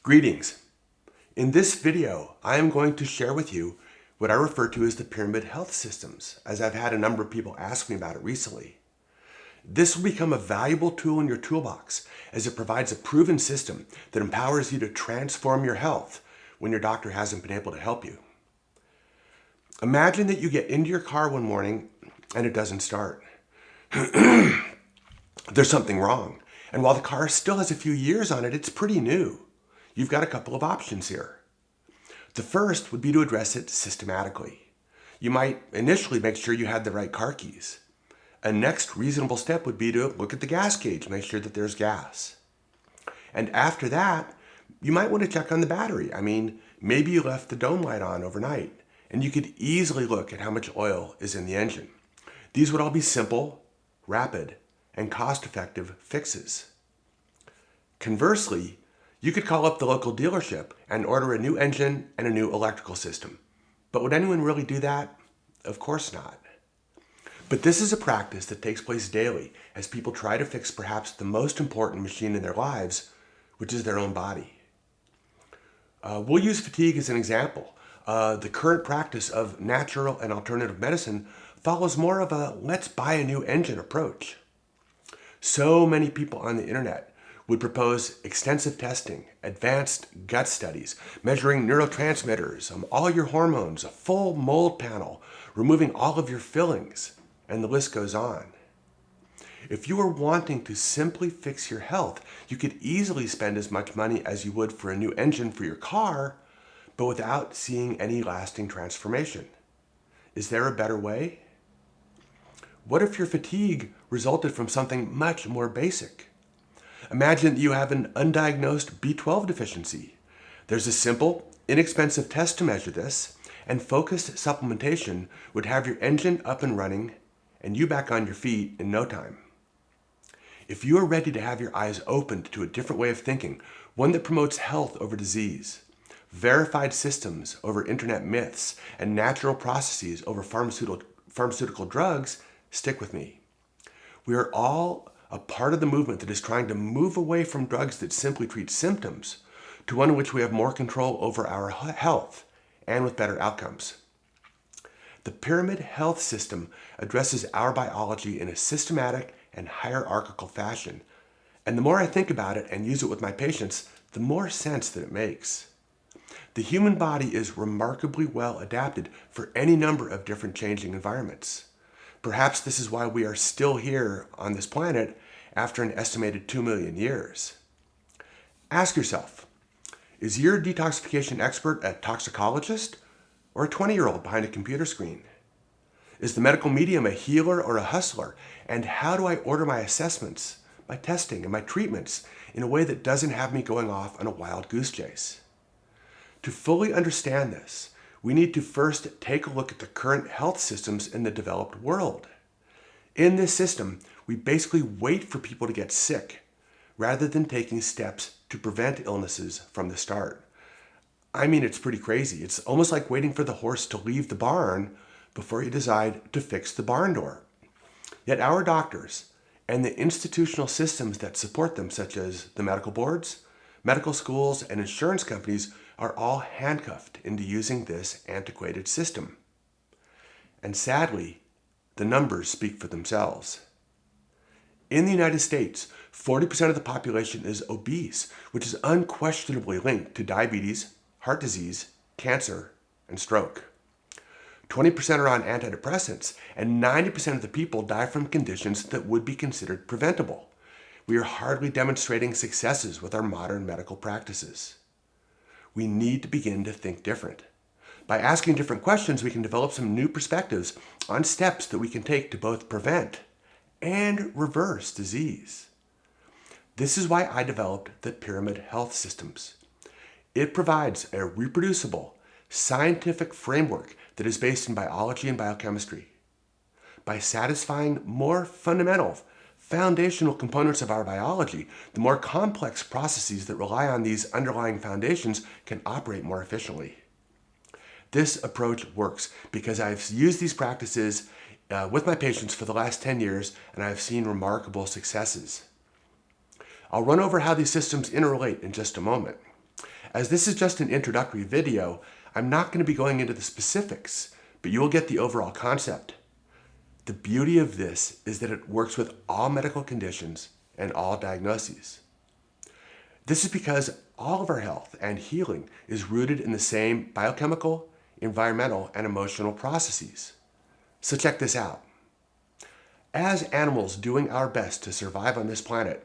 Greetings. In this video, I am going to share with you what I refer to as the pyramid health systems, as I've had a number of people ask me about it recently. This will become a valuable tool in your toolbox as it provides a proven system that empowers you to transform your health when your doctor hasn't been able to help you. Imagine that you get into your car one morning and it doesn't start. There's something wrong. And while the car still has a few years on it, it's pretty new. You've got a couple of options here. The first would be to address it systematically. You might initially make sure you had the right car keys. A next reasonable step would be to look at the gas gauge, make sure that there's gas. And after that, you might want to check on the battery. Maybe you left the dome light on overnight, and you could easily look at how much oil is in the engine. These would all be simple, rapid, and cost-effective fixes. Conversely, you could call up the local dealership and order a new engine and a new electrical system. But would anyone really do that? Of course not. But this is a practice that takes place daily as people try to fix perhaps the most important machine in their lives, which is their own body. We'll use fatigue as an example. The current practice of natural and alternative medicine follows more of a let's buy a new engine approach. So many people on the internet would propose extensive testing, advanced gut studies, measuring neurotransmitters, all your hormones, a full mold panel, removing all of your fillings, and the list goes on. If you are wanting to simply fix your health, you could easily spend as much money as you would for a new engine for your car, but without seeing any lasting transformation. Is there a better way? What if your fatigue resulted from something much more basic? Imagine that you have an undiagnosed B12 deficiency. There's a simple, inexpensive test to measure this, and focused supplementation would have your engine up and running and you back on your feet in no time. If you are ready to have your eyes opened to a different way of thinking, one that promotes health over disease, verified systems over internet myths, and natural processes over pharmaceutical drugs, stick with me. We are all a part of the movement that is trying to move away from drugs that simply treat symptoms to one in which we have more control over our health and with better outcomes. The pyramid health system addresses our biology in a systematic and hierarchical fashion. And the more I think about it and use it with my patients, the more sense that it makes. The human body is remarkably well adapted for any number of different changing environments. Perhaps this is why we are still here on this planet after an estimated 2 million years. Ask yourself, is your detoxification expert a toxicologist or a 20-year-old behind a computer screen? Is the medical medium a healer or a hustler? And how do I order my assessments, my testing, and my treatments in a way that doesn't have me going off on a wild goose chase? To fully understand this, we need to first take a look at the current health systems in the developed world. In this system, we basically wait for people to get sick rather than taking steps to prevent illnesses from the start. It's pretty crazy. It's almost like waiting for the horse to leave the barn before you decide to fix the barn door. Yet our doctors and the institutional systems that support them, such as the medical boards, medical schools, and insurance companies, are all handcuffed into using this antiquated system. And sadly, the numbers speak for themselves. In the United States, 40% of the population is obese, which is unquestionably linked to diabetes, heart disease, cancer, and stroke. 20% are on antidepressants, and 90% of the people die from conditions that would be considered preventable. We are hardly demonstrating successes with our modern medical practices. We need to begin to think different. By asking different questions, we can develop some new perspectives on steps that we can take to both prevent and reverse disease. This is why I developed the pyramid health systems. It provides a reproducible, scientific framework that is based in biology and biochemistry. By satisfying more fundamental, foundational components of our biology, the more complex processes that rely on these underlying foundations can operate more efficiently. This approach works because I've used these practices with my patients for the last 10 years, and I've seen remarkable successes. I'll run over how these systems interrelate in just a moment. As this is just an introductory video, I'm not going to be going into the specifics, but you will get the overall concept. The beauty of this is that it works with all medical conditions and all diagnoses. This is because all of our health and healing is rooted in the same biochemical, environmental, and emotional processes. So check this out. As animals doing our best to survive on this planet,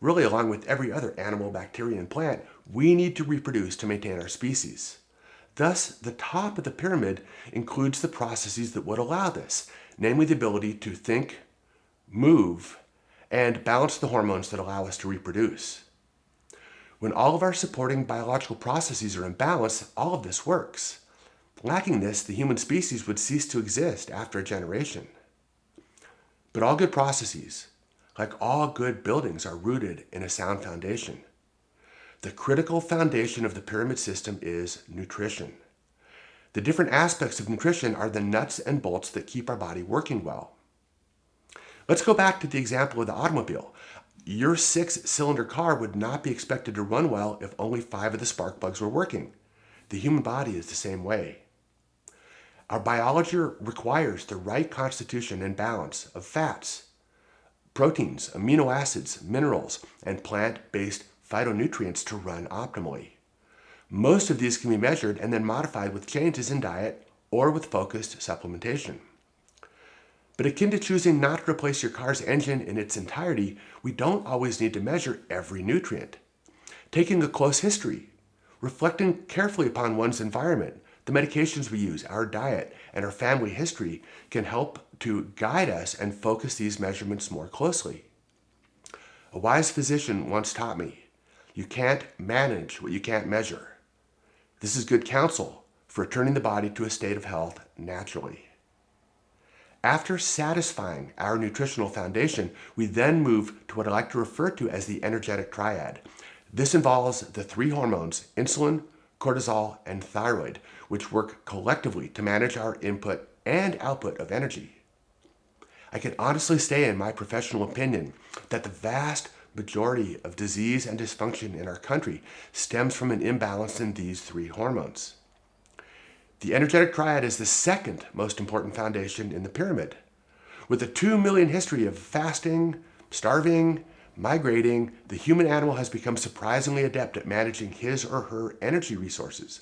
really along with every other animal, bacteria, and plant, we need to reproduce to maintain our species. Thus, the top of the pyramid includes the processes that would allow this, namely the ability to think, move, and balance the hormones that allow us to reproduce. When all of our supporting biological processes are in balance, all of this works. Lacking this, the human species would cease to exist after a generation. But all good processes, like all good buildings, are rooted in a sound foundation. The critical foundation of the pyramid system is nutrition. The different aspects of nutrition are the nuts and bolts that keep our body working well. Let's go back to the example of the automobile. Your 6-cylinder car would not be expected to run well if only 5 of the spark plugs were working. The human body is the same way. Our biology requires the right constitution and balance of fats, proteins, amino acids, minerals, and plant-based phytonutrients to run optimally. Most of these can be measured and then modified with changes in diet or with focused supplementation. But akin to choosing not to replace your car's engine in its entirety, we don't always need to measure every nutrient. Taking a close history, reflecting carefully upon one's environment, the medications we use, our diet, and our family history can help to guide us and focus these measurements more closely. A wise physician once taught me, you can't manage what you can't measure. This is good counsel for returning the body to a state of health naturally. After satisfying our nutritional foundation, we then move to what I like to refer to as the energetic triad. This involves the 3 hormones, insulin, cortisol, and thyroid, which work collectively to manage our input and output of energy. I can honestly say, in my professional opinion, that the vast majority of disease and dysfunction in our country stems from an imbalance in these 3 hormones. The energetic triad is the second most important foundation in the pyramid. With a 2 million history of fasting, starving, migrating, the human animal has become surprisingly adept at managing his or her energy resources.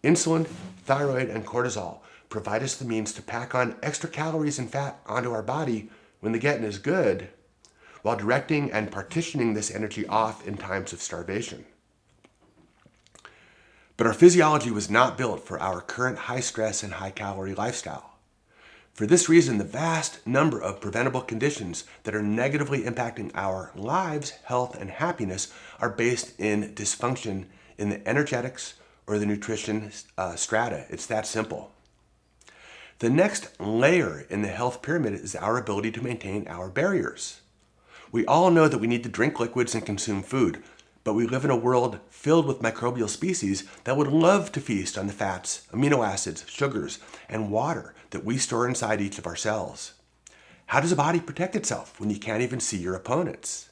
Insulin, thyroid, and cortisol provide us the means to pack on extra calories and fat onto our body when the getting is good, while directing and partitioning this energy off in times of starvation. But our physiology was not built for our current high-stress and high-calorie lifestyle. For this reason, the vast number of preventable conditions that are negatively impacting our lives, health, and happiness are based in dysfunction in the energetics or the nutrition strata. It's that simple. The next layer in the health pyramid is our ability to maintain our barriers. We all know that we need to drink liquids and consume food, but we live in a world filled with microbial species that would love to feast on the fats, amino acids, sugars, and water that we store inside each of our cells. How does a body protect itself when you can't even see your opponents?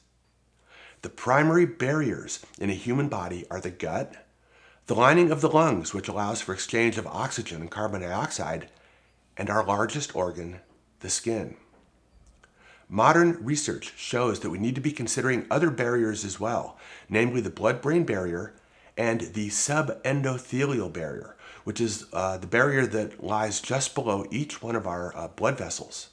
The primary barriers in a human body are the gut, the lining of the lungs, which allows for exchange of oxygen and carbon dioxide, and our largest organ, the skin. Modern research shows that we need to be considering other barriers as well, namely the blood-brain barrier and the subendothelial barrier, which is the barrier that lies just below each one of our blood vessels.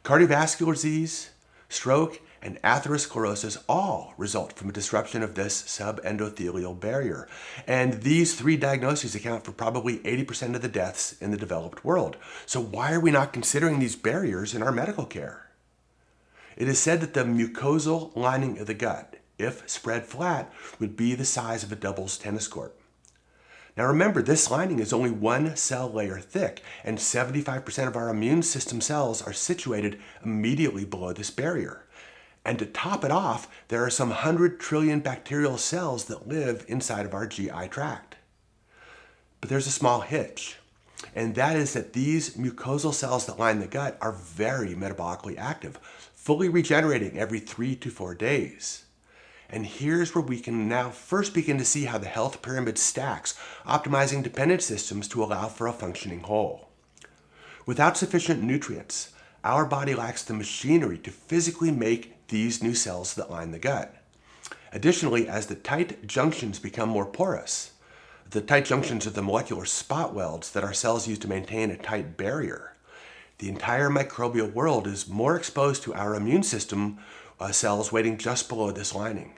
Cardiovascular disease, stroke, and atherosclerosis all result from a disruption of this subendothelial barrier. And these 3 diagnoses account for probably 80% of the deaths in the developed world. So why are we not considering these barriers in our medical care? It is said that the mucosal lining of the gut, if spread flat, would be the size of a doubles tennis court. Now remember, this lining is only 1 cell layer thick, and 75% of our immune system cells are situated immediately below this barrier. And to top it off, there are some 100 trillion bacterial cells that live inside of our GI tract. But there's a small hitch, and that is that these mucosal cells that line the gut are very metabolically active, fully regenerating every 3 to 4 days. And here's where we can now first begin to see how the health pyramid stacks, optimizing dependent systems to allow for a functioning whole. Without sufficient nutrients, our body lacks the machinery to physically make these new cells that line the gut. Additionally, as the tight junctions become more porous, the tight junctions are the molecular spot welds that our cells use to maintain a tight barrier. The entire microbial world is more exposed to our immune system cells waiting just below this lining.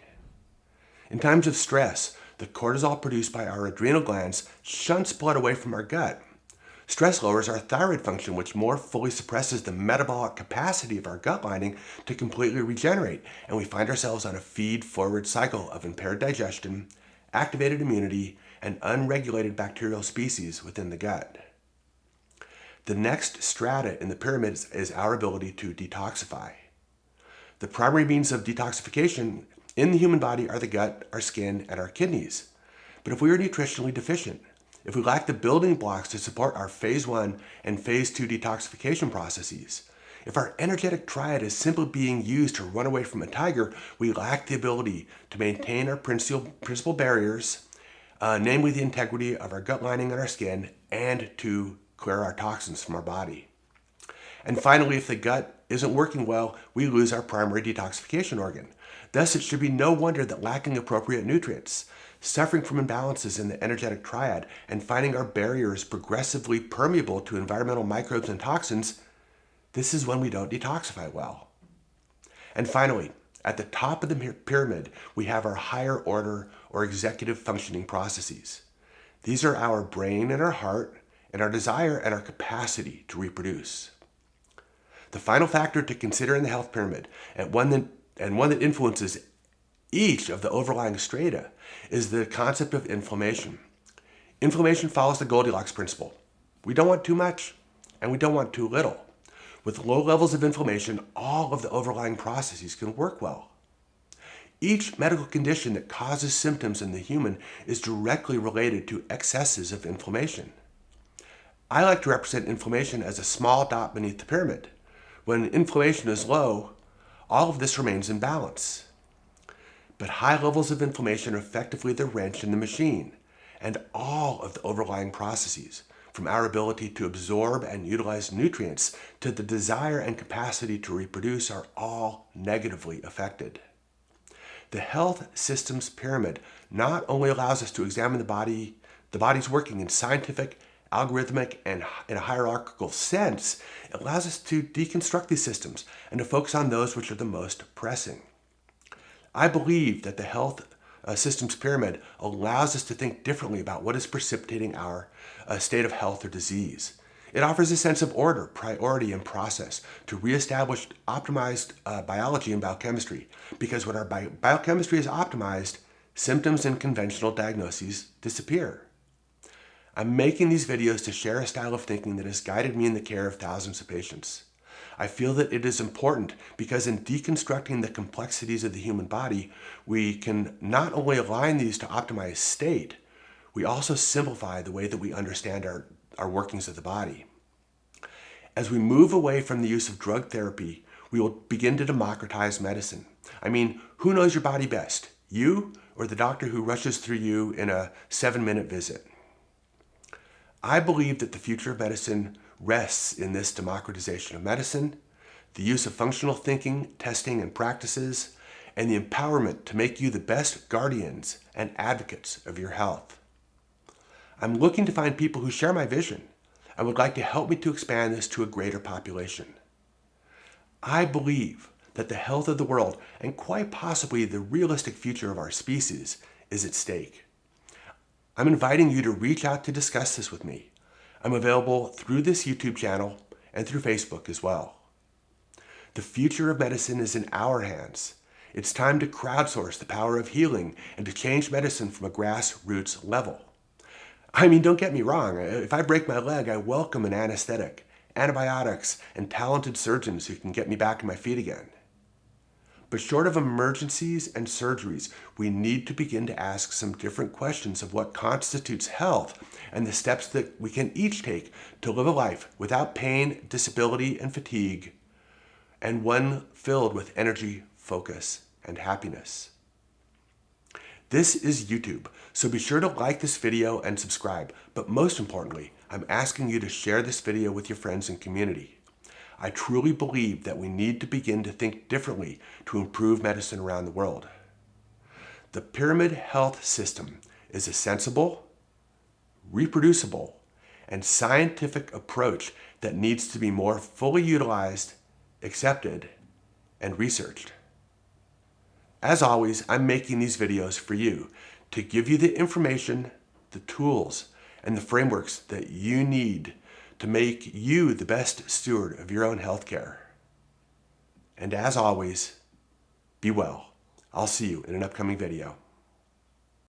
In times of stress, the cortisol produced by our adrenal glands shunts blood away from our gut. Stress lowers our thyroid function, which more fully suppresses the metabolic capacity of our gut lining to completely regenerate, and we find ourselves on a feed-forward cycle of impaired digestion, activated immunity, and unregulated bacterial species within the gut. The next strata in the pyramid is our ability to detoxify. The primary means of detoxification in the human body are the gut, our skin, and our kidneys. But if we are nutritionally deficient, if we lack the building blocks to support our phase 1 and phase 2 detoxification processes, if our energetic triad is simply being used to run away from a tiger, we lack the ability to maintain our principal barriers, namely the integrity of our gut lining and our skin, and to clear our toxins from our body. And finally, if the gut isn't working well, we lose our primary detoxification organ. Thus, it should be no wonder that lacking appropriate nutrients, suffering from imbalances in the energetic triad, and finding our barriers progressively permeable to environmental microbes and toxins, this is when we don't detoxify well. And finally, at the top of the pyramid, we have our higher order or executive functioning processes. These are our brain and our heart, and our desire and our capacity to reproduce. The final factor to consider in the health pyramid, and one that influences each of the overlying strata, is the concept of inflammation. Inflammation follows the Goldilocks principle. We don't want too much, and we don't want too little. With low levels of inflammation, all of the overlying processes can work well. Each medical condition that causes symptoms in the human is directly related to excesses of inflammation. I like to represent inflammation as a small dot beneath the pyramid. When inflammation is low, all of this remains in balance. But high levels of inflammation are effectively the wrench in the machine, and all of the overlying processes, from our ability to absorb and utilize nutrients to the desire and capacity to reproduce, are all negatively affected. The health systems pyramid not only allows us to examine the body's working in scientific, algorithmic, and in a hierarchical sense, it allows us to deconstruct these systems and to focus on those which are the most pressing. I believe that the health systems pyramid allows us to think differently about what is precipitating our state of health or disease. It offers a sense of order, priority, and process to reestablish optimized biology and biochemistry, because when our biochemistry is optimized, symptoms and conventional diagnoses disappear. I'm making these videos to share a style of thinking that has guided me in the care of thousands of patients. I feel that it is important because in deconstructing the complexities of the human body, we can not only align these to optimize state, we also simplify the way that we understand our workings of the body. As we move away from the use of drug therapy, we will begin to democratize medicine. I mean, who knows your body best, you or the doctor who rushes through you in a 7-minute visit? I believe that the future of medicine rests in this democratization of medicine, the use of functional thinking, testing, and practices, and the empowerment to make you the best guardians and advocates of your health. I'm looking to find people who share my vision and would like to help me to expand this to a greater population. I believe that the health of the world, and quite possibly the realistic future of our species, is at stake. I'm inviting you to reach out to discuss this with me. I'm available through this YouTube channel and through Facebook as well. The future of medicine is in our hands. It's time to crowdsource the power of healing and to change medicine from a grassroots level. I mean, don't get me wrong. If I break my leg, I welcome an anesthetic, antibiotics, and talented surgeons who can get me back to my feet again. But short of emergencies and surgeries, we need to begin to ask some different questions of what constitutes health and the steps that we can each take to live a life without pain, disability, and fatigue, and one filled with energy, focus, and happiness. This is YouTube, so be sure to like this video and subscribe. But most importantly, I'm asking you to share this video with your friends and community. I truly believe that we need to begin to think differently to improve medicine around the world. The pyramid health system is a sensible, reproducible, and scientific approach that needs to be more fully utilized, accepted, and researched. As always, I'm making these videos for you to give you the information, the tools, and the frameworks that you need to make you the best steward of your own healthcare. And as always, be well. I'll see you in an upcoming video.